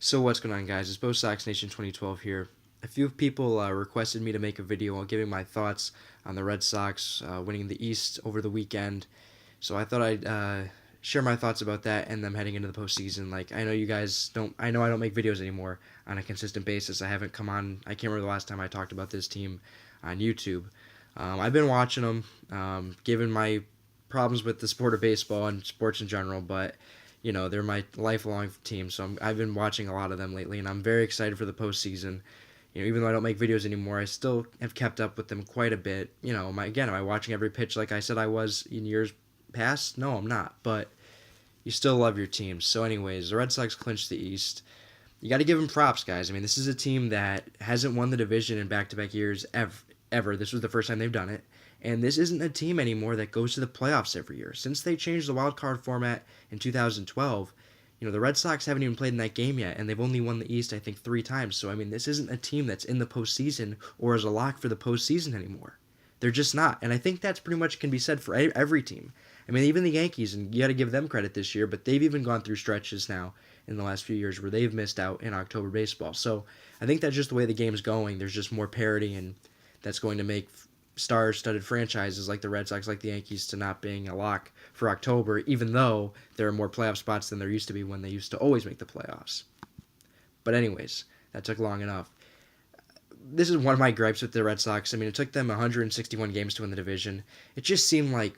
So what's going on, guys? It's Sox Nation 2012 here. A few people requested me to make a video on giving my thoughts on the Red Sox winning the East over the weekend. So I thought I'd share my thoughts about that and them heading into the postseason. Like, I know you guys don't. I know I don't make videos anymore on a consistent basis. I haven't come on. I can't remember the last time I talked about this team on YouTube. I've been watching them, given my problems with the sport of baseball and sports in general, but they're my lifelong team, so I've been watching a lot of them lately, and I'm very excited for the postseason. Even though I don't make videos anymore, I still have kept up with them quite a bit. Am I watching every pitch like I said I was in years past? No, I'm not, but you still love your teams. So anyways, the Red Sox clinched the East. You got to give them props, guys. I mean, this is a team that hasn't won the division in back-to-back years ever. This was the first time they've done it. And this isn't a team anymore that goes to the playoffs every year. Since they changed the wild card format in 2012, the Red Sox haven't even played in that game yet, and they've only won the East, I think, 3 times. So, I mean, this isn't a team that's in the postseason or is a lock for the postseason anymore. They're just not. And I think that's pretty much can be said for every team. I mean, even the Yankees, and you got to give them credit this year, but they've even gone through stretches now in the last few years where they've missed out in October baseball. So I think that's just the way the game's going. There's just more parity, and that's going to make star-studded franchises like the Red Sox, like the Yankees, to not being a lock for October, even though there are more playoff spots than there used to be when they used to always make the playoffs. But anyways, that took long enough. This is one of my gripes with the Red Sox. I mean, it took them 161 games to win the division. It just seemed like,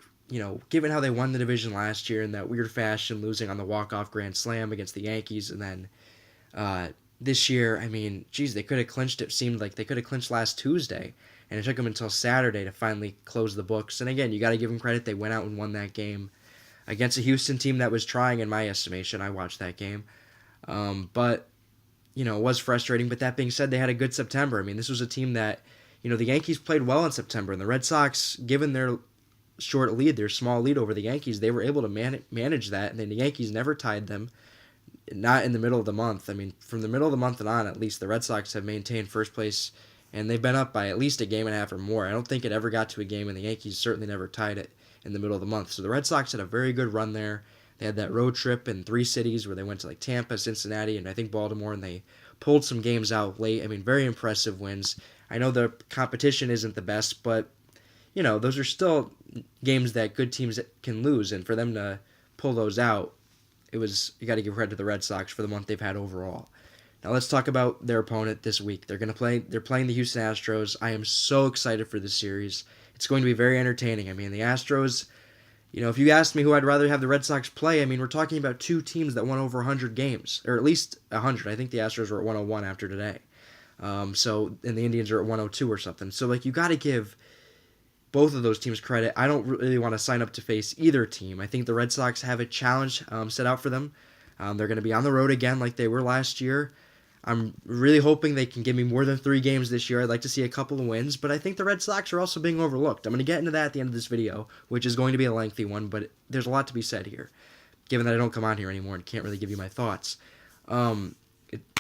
given how they won the division last year in that weird fashion, losing on the walk-off grand slam against the Yankees, and then this year, I mean, geez, they could have clinched it. Seemed like they could have clinched last Tuesday, and it took them until Saturday to finally close the books. And again, you got to give them credit. They went out and won that game against a Houston team that was trying, in my estimation. I watched that game. But, it was frustrating. But that being said, they had a good September. I mean, this was a team that, the Yankees played well in September, and the Red Sox, given their short lead, their small lead over the Yankees, they were able to manage that, and then the Yankees never tied them. Not in the middle of the month. I mean, from the middle of the month and on, at least, the Red Sox have maintained first place, and they've been up by at least a game and a half or more. I don't think it ever got to a game, and the Yankees certainly never tied it in the middle of the month. So the Red Sox had a very good run there. They had that road trip in 3 cities where they went to like Tampa, Cincinnati, and I think Baltimore, and they pulled some games out late. I mean, very impressive wins. I know the competition isn't the best, but, those are still games that good teams can lose, and for them to pull those out, you got to give credit to the Red Sox for the month they've had overall. Now let's talk about their opponent this week. They're playing the Houston Astros. I am so excited for this series. It's going to be very entertaining. I mean, the Astros, if you asked me who I'd rather have the Red Sox play, I mean, we're talking about 2 teams that won over 100 games, or at least 100. I think the Astros were at 101 after today. And the Indians are at 102 or something. So, you got to give both of those teams credit. I don't really want to sign up to face either team. I think the Red Sox have a challenge set out for them. They're going to be on the road again like they were last year. I'm really hoping they can give me more than 3 games this year. I'd like to see a couple of wins, but I think the Red Sox are also being overlooked. I'm going to get into that at the end of this video, which is going to be a lengthy one, but there's a lot to be said here, given that I don't come on here anymore and can't really give you my thoughts.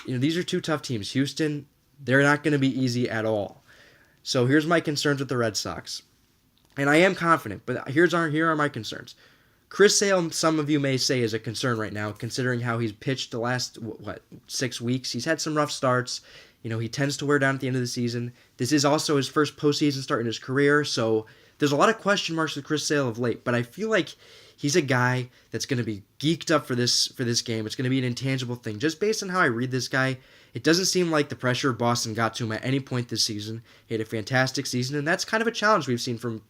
These are 2 tough teams. Houston, they're not going to be easy at all. So here's my concerns with the Red Sox. And I am confident, but here are my concerns. Chris Sale, some of you may say, is a concern right now, considering how he's pitched the last, 6 weeks. He's had some rough starts. He tends to wear down at the end of the season. This is also his first postseason start in his career, so there's a lot of question marks with Chris Sale of late, but I feel like he's a guy that's going to be geeked up for this game. It's going to be an intangible thing. Just based on how I read this guy, it doesn't seem like the pressure of Boston got to him at any point this season. He had a fantastic season, and that's kind of a challenge we've seen from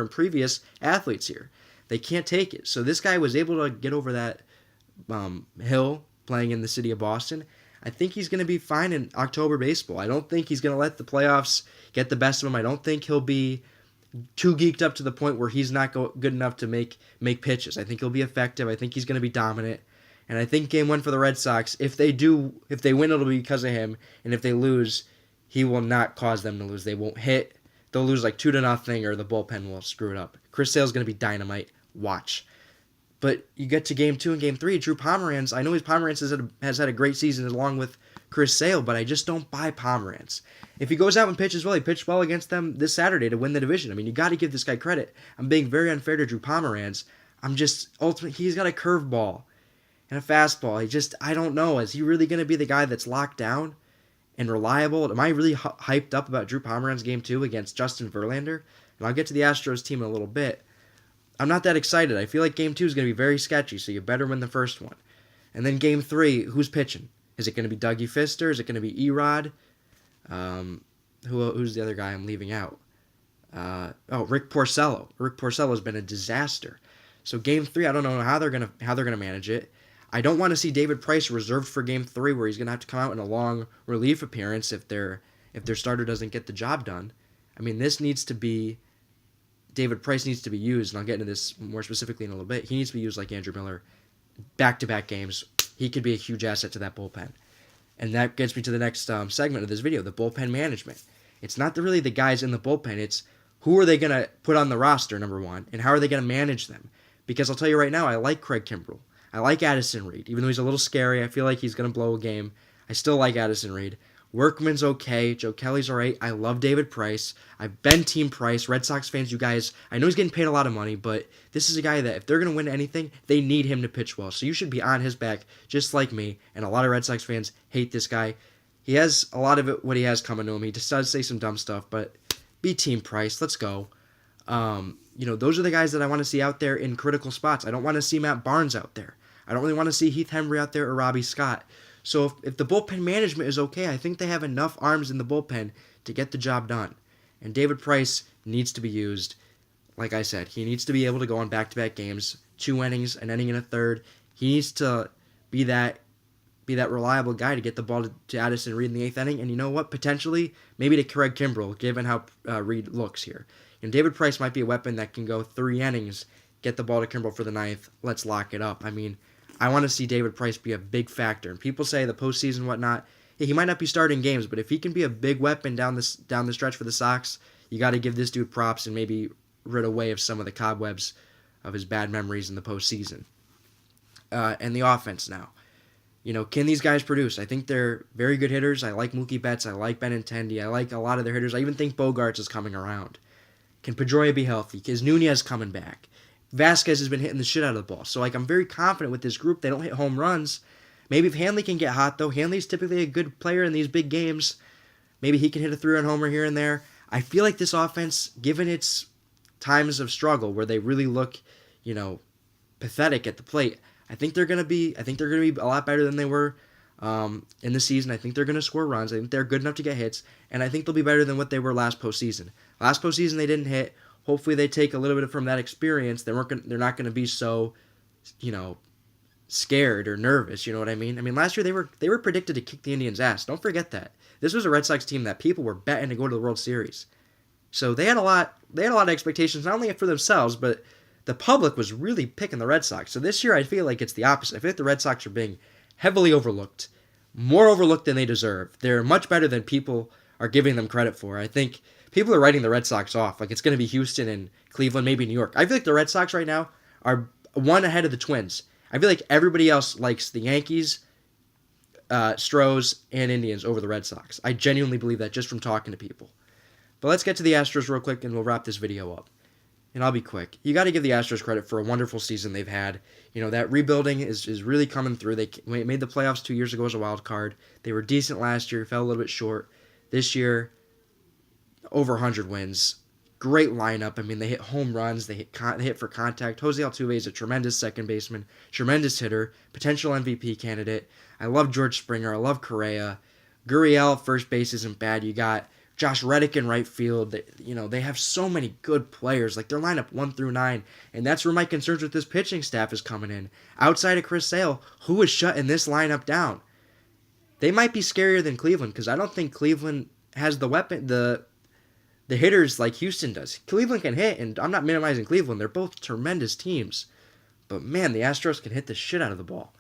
previous athletes here. They can't take it. So this guy was able to get over that hill playing in the city of Boston. I think he's going to be fine in October baseball. I don't think he's going to let the playoffs get the best of him. I don't think he'll be too geeked up to the point where he's not good enough to make pitches. I think he'll be effective. I think he's going to be dominant. And I think game 1 for the Red Sox, if they win, it'll be because of him. And if they lose, he will not cause them to lose. They won't hit. They'll lose like 2-0, or the bullpen will screw it up. Chris Sale's going to be dynamite. Watch. But you get to game 2 and game 3, Drew Pomeranz. I know Pomeranz has had a great season along with Chris Sale, but I just don't buy Pomeranz. If he goes out and pitches well, he pitched well against them this Saturday to win the division. I mean, you got to give this guy credit. I'm being very unfair to Drew Pomeranz. Ultimately, he's got a curveball. and a fastball. I don't know. Is he really going to be the guy that's locked down and reliable? Am I really hyped up about Drew Pomeranz game 2 against Justin Verlander? And I'll get to the Astros team in a little bit. I'm not that excited. I feel like game 2 is going to be very sketchy, so you better win the first one. And then game 3, who's pitching? Is it going to be Dougie Fister? Is it going to be Erod? Who's the other guy I'm leaving out? Rick Porcello. Rick Porcello has been a disaster. So game 3, I don't know how they're gonna manage it. I don't want to see David Price reserved for game 3, where he's gonna have to come out in a long relief appearance if their starter doesn't get the job done. I mean, David Price needs to be used, and I'll get into this more specifically in a little bit. He needs to be used like Andrew Miller, back-to-back games. He could be a huge asset to that bullpen. And that gets me to the next segment of this video, the bullpen management. It's not really the guys in the bullpen. It's who are they going to put on the roster, number one, and how are they going to manage them? Because I'll tell you right now, I like Craig Kimbrell. I like Addison Reed. Even though he's a little scary, I feel like he's going to blow a game. I still like Addison Reed. Workman's okay. Joe Kelly's all right. I love David Price. I've been Team Price. Red Sox fans, you guys, I know he's getting paid a lot of money, but this is a guy that if they're going to win anything, they need him to pitch well. So you should be on his back, just like me. And a lot of Red Sox fans hate this guy. He has a lot of what he has coming to him. He just does say some dumb stuff, but be Team Price. Let's go. Those are the guys that I want to see out there in critical spots. I don't want to see Matt Barnes out there. I don't really want to see Heath Hembry out there or Robbie Scott. So if the bullpen management is okay, I think they have enough arms in the bullpen to get the job done. And David Price needs to be used. Like I said, he needs to be able to go on back-to-back games, 2 innings, an inning and a third. He needs to be that reliable guy to get the ball to Addison Reed in the 8th inning. And you know what? Potentially, maybe to Craig Kimbrell, given how Reed looks here. And David Price might be a weapon that can go 3 innings, get the ball to Kimbrell for the 9th. Let's lock it up. I mean, I want to see David Price be a big factor. And people say the postseason, whatnot, he might not be starting games, but if he can be a big weapon down the stretch for the Sox, you got to give this dude props and maybe rid away of some of the cobwebs of his bad memories in the postseason. And the offense now. Can these guys produce? I think they're very good hitters. I like Mookie Betts. I like Benintendi. I like a lot of their hitters. I even think Bogarts is coming around. Can Pedroia be healthy? Is Nunez coming back? Vasquez has been hitting the shit out of the ball. So, I'm very confident with this group. They don't hit home runs. Maybe if Hanley can get hot, though. Hanley's typically a good player in these big games. Maybe he can hit a 3-run homer here and there. I feel like this offense, given its times of struggle where they really look, pathetic at the plate, I think they're gonna be a lot better than they were in the season. I think they're gonna score runs. I think they're good enough to get hits, and I think they'll be better than what they were last postseason. Last postseason they didn't hit. Hopefully they take a little bit from that experience. They're not gonna be so, scared or nervous. You know what I mean? I mean, last year they were predicted to kick the Indians' ass. Don't forget that. This was a Red Sox team that people were betting to go to the World Series. So they had a lot of expectations, not only for themselves, but the public was really picking the Red Sox. So this year I feel like it's the opposite. I feel like the Red Sox are being heavily overlooked, more overlooked than they deserve. They're much better than people are giving them credit for. I think people are writing the Red Sox off. Like it's going to be Houston and Cleveland, maybe New York. I feel like the Red Sox right now are one ahead of the Twins. I feel like everybody else likes the Yankees, Stros, and Indians over the Red Sox. I genuinely believe that just from talking to people. But let's get to the Astros real quick and we'll wrap this video up. And I'll be quick. You got to give the Astros credit for a wonderful season they've had. That rebuilding is really coming through. They made the playoffs 2 years ago as a wild card. They were decent last year, fell a little bit short. This year, over 100 wins. Great lineup. I mean, they hit home runs. They hit for contact. Jose Altuve is a tremendous second baseman, tremendous hitter, potential MVP candidate. I love George Springer. I love Correa. Gurriel, first base isn't bad. You got Josh Reddick in right field. They have so many good players. Like their lineup 1 through 9, and that's where my concerns with this pitching staff is coming in. Outside of Chris Sale, who is shutting this lineup down? They might be scarier than Cleveland because I don't think Cleveland has the weapon, the hitters like Houston does. Cleveland can hit, and I'm not minimizing Cleveland. They're both tremendous teams, but man, the Astros can hit the shit out of the ball.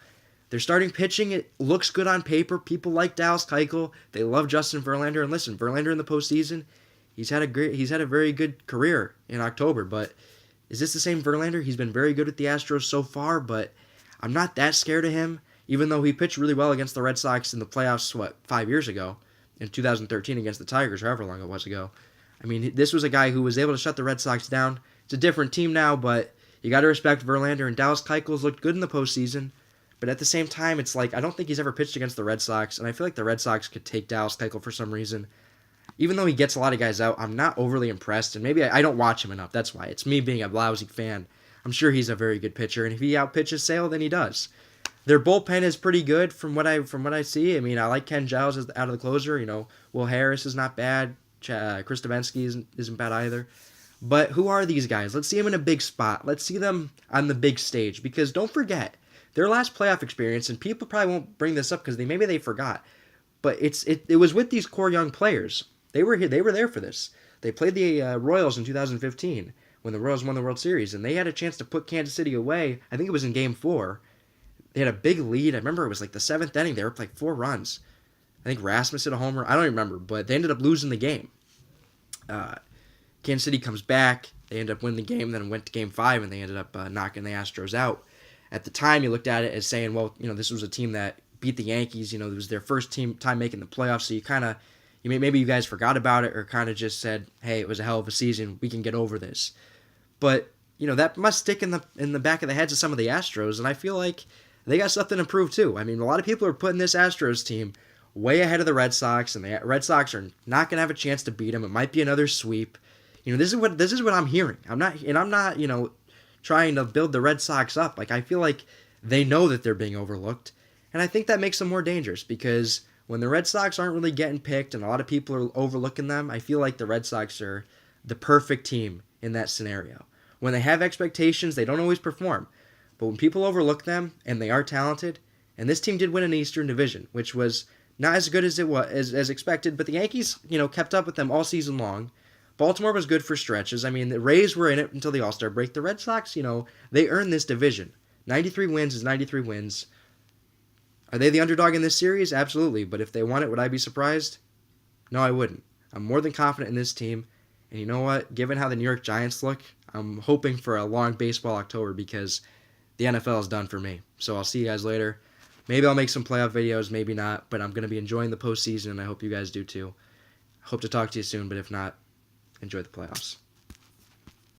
They're starting pitching. It looks good on paper. People like Dallas Keuchel. They love Justin Verlander. And listen, Verlander in the postseason, he's had a very good career in October. But is this the same Verlander? He's been very good with the Astros so far, but I'm not that scared of him. Even though he pitched really well against the Red Sox in the playoffs, 5 years ago, in 2013 against the Tigers, however long it was ago. I mean, this was a guy who was able to shut the Red Sox down. It's a different team now, but you got to respect Verlander. And Dallas Keuchel's looked good in the postseason. But at the same time, it's like I don't think he's ever pitched against the Red Sox, and I feel like the Red Sox could take Dallas Keuchel for some reason. Even though he gets a lot of guys out, I'm not overly impressed, and maybe I don't watch him enough. That's why. It's me being a lousy fan. I'm sure he's a very good pitcher, and if he outpitches Sale, then he does. Their bullpen is pretty good from what I see. I mean, I like Ken Giles as out of the closer. Will Harris is not bad. Chris Davinsky isn't bad either. But who are these guys? Let's see them in a big spot. Let's see them on the big stage. Because don't forget, their last playoff experience, and people probably won't bring this up because maybe they forgot, but it was with these core young players. They were here. They were there for this. They played the Royals in 2015 when the Royals won the World Series, and they had a chance to put Kansas City away. I think it was in Game 4. They had a big lead. I remember it was like the 7th inning. They were up like 4 runs. I think Rasmus hit a homer. I don't remember, but they ended up losing the game. Kansas City comes back. They ended up winning the game, then went to Game 5, and they ended up knocking the Astros out. At the time, you looked at it as saying, well, this was a team that beat the Yankees. It was their first time making the playoffs, so maybe you guys forgot about it or kind of just said, hey, it was a hell of a season. We can get over this. But, that must stick in the back of the heads of some of the Astros, and I feel like they got something to prove too. I mean, a lot of people are putting this Astros team way ahead of the Red Sox, and the Red Sox are not going to have a chance to beat them. It might be another sweep. This is what I'm hearing. I'm not trying to build the Red Sox up. Like, I feel like they know that they're being overlooked, and I think that makes them more dangerous because when the Red Sox aren't really getting picked and a lot of people are overlooking them, I feel like the Red Sox are the perfect team in that scenario. When they have expectations, they don't always perform. But when people overlook them and they are talented, and this team did win an Eastern Division, which was not as good as it was as expected, but the Yankees, kept up with them all season long. Baltimore was good for stretches. I mean, the Rays were in it until the All-Star break. The Red Sox, they earned this division. 93 wins is 93 wins. Are they the underdog in this series? Absolutely. But if they won it, would I be surprised? No, I wouldn't. I'm more than confident in this team. And you know what? Given how the New York Giants look, I'm hoping for a long baseball October because the NFL is done for me. So I'll see you guys later. Maybe I'll make some playoff videos, maybe not. But I'm going to be enjoying the postseason, and I hope you guys do too. Hope to talk to you soon, but if not, enjoy the playoffs.